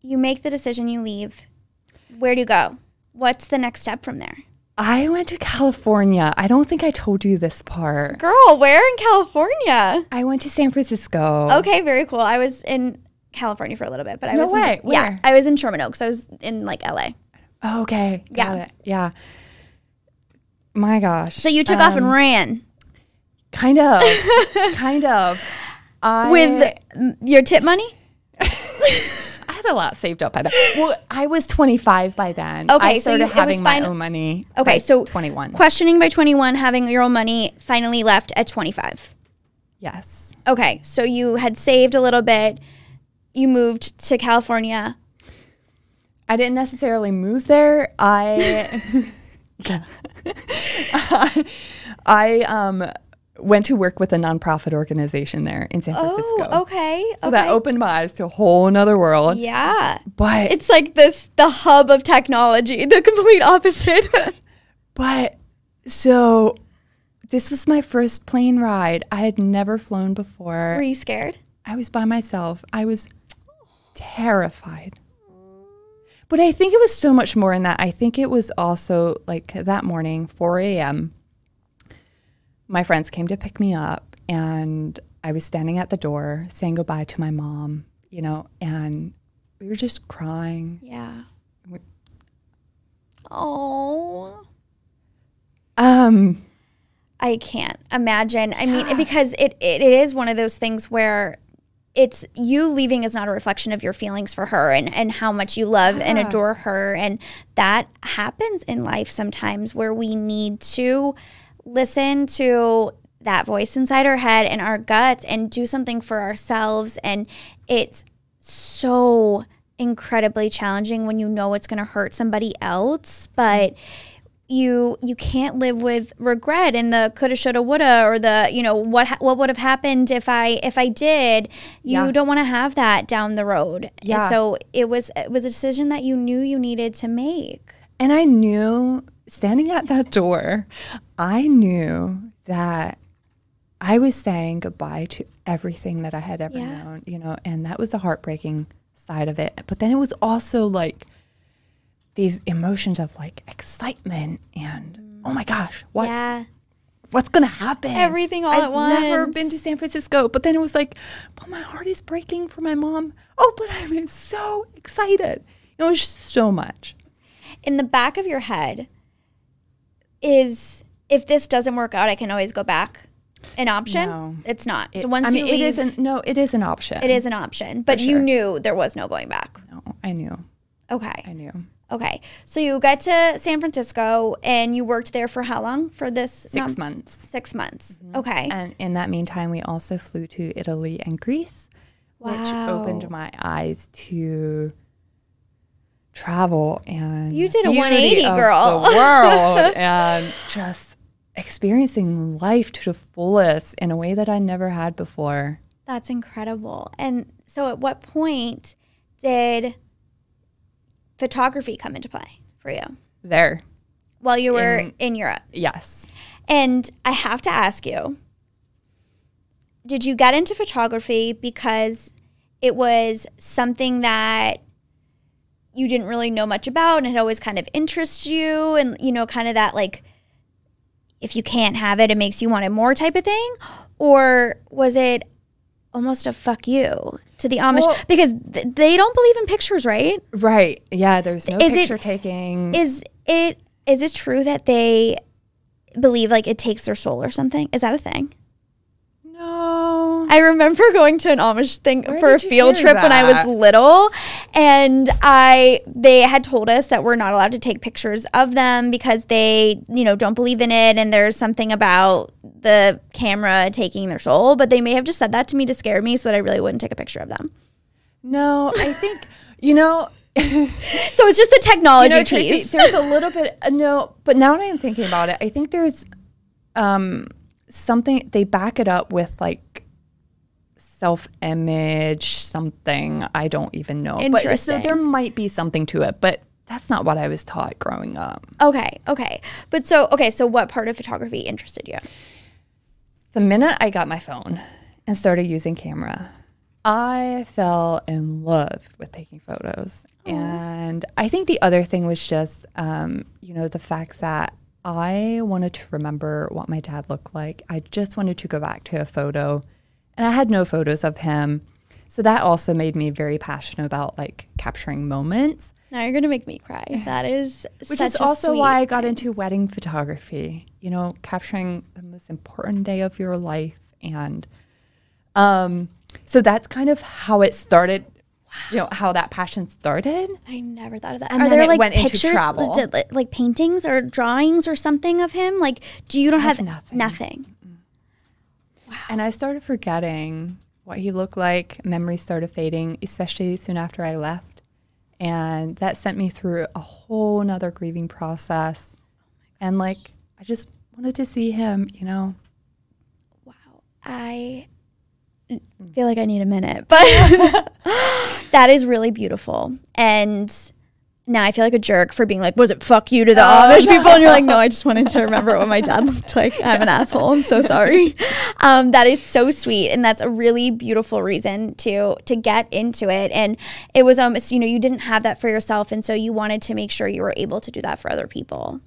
you make the decision, you leave. Where do you go? What's the next step from there? I went to California. I don't think I told you this part. Girl, where in California? I went to San Francisco. Okay, very cool. I was in California for a little bit, but I was Where? Yeah, I was in Sherman Oaks. I was in like LA. Okay, got it. Yeah. My gosh. So you took off and ran. Kind of. Kind of. With your tip money? I had a lot saved up by then. Well, I was 25 by then. Okay, I started so having my own money. Okay, so 21. Questioning by 21, having your own money, finally left at 25. Yes. Okay, so you had saved a little bit. You moved to California. I didn't necessarily move there. I went to work with a nonprofit organization there in San Francisco. Oh, okay. So that opened my eyes to a whole nother world. Yeah. But it's like the hub of technology, the complete opposite. But so this was my first plane ride. I had never flown before. Were you scared? I was by myself. I was terrified. But I think it was so much more in that. I think it was also like that morning, 4 a.m., my friends came to pick me up, and I was standing at the door saying goodbye to my mom, you know, and we were just crying. Yeah. Oh. I can't imagine. I mean, because it is one of those things where it's you leaving is not a reflection of your feelings for her and how much you love and adore her. And that happens in life sometimes where we need to listen to that voice inside our head and our guts and do something for ourselves. And it's so incredibly challenging when you know it's going to hurt somebody else, but you can't live with regret and the coulda, shoulda, woulda, or the, you know, what would have happened if I did. You don't want to have that down the road. Yeah. And so it was a decision that you knew you needed to make. And I knew, standing at that door, I knew that I was saying goodbye to everything that I had ever known, you know, and that was the heartbreaking side of it. But then it was also like these emotions of like excitement and oh my gosh, what's gonna happen? Everything all at once. I've never been to San Francisco, but then it was like, but my heart is breaking for my mom. Oh, but I'm so excited. It was so much. In the back of your head is, if this doesn't work out, I can always go back. An option? No. It's not. So once you leave, it isn't. No, it is an option. It is an option, but you knew there was no going back. No, I knew. Okay. I knew. Okay. So you got to San Francisco and you worked there for how long? For this? 6 months. 6 months. Mm-hmm. Okay. And in that meantime, we also flew to Italy and Greece, which opened my eyes to travel and you did a 180, girl. The world and just experiencing life to the fullest in a way that I never had before. That's incredible. And so at what point did photography come into play for you? There. While you were in Europe? Yes. And I have to ask you, did you get into photography because it was something that you didn't really know much about and it always kind of interested you and, you know, kind of that like, if you can't have it, it makes you want it more type of thing? Or was it almost a fuck you to the Amish? Well, because they don't believe in pictures, right? Right. Yeah, there's no picture taking. Is it true that they believe like it takes their soul or something? Is that a thing? No. I remember going to an Amish thing for a field trip when I was little, and they had told us that we're not allowed to take pictures of them because they, you know, don't believe in it, and there's something about the camera taking their soul. But they may have just said that to me to scare me so that I really wouldn't take a picture of them. No, I think, you know. So it's just the technology piece. Tracy, there's a little bit, no, but now that I'm thinking about it, I think there's something, they back it up with like self-image, something, I don't even know. Interesting. But so there might be something to it, but that's not what I was taught growing up. Okay. But so what part of photography interested you? The minute I got my phone and started using camera, I fell in love with taking photos. Aww. And I think the other thing was just, you know, the fact that I wanted to remember what my dad looked like. I just wanted to go back to a photo, and I had no photos of him. So that also made me very passionate about like capturing moments. Now you're going to make me cry. That is Which is also why I got into wedding photography, you know, capturing the most important day of your life. And so that's kind of how it started, you know, how that passion started. I never thought of that. And Are then there it like went into pictures, travel. like paintings or drawings or something of him? Like, you don't have nothing. Nothing. Wow. And I started forgetting what he looked like. Memories started fading, especially soon after I left. And that sent me through a whole nother grieving process. And like, I just wanted to see him, you know. Wow. I feel like I need a minute, but that is really beautiful. And now I feel like a jerk for being like, was it fuck you to the Amish people? And you're like, no, I just wanted to remember what my dad looked like. I'm an asshole. I'm so sorry. That is so sweet. And that's a really beautiful reason to get into it. And it was almost, you know, you didn't have that for yourself. And so you wanted to make sure you were able to do that for other people.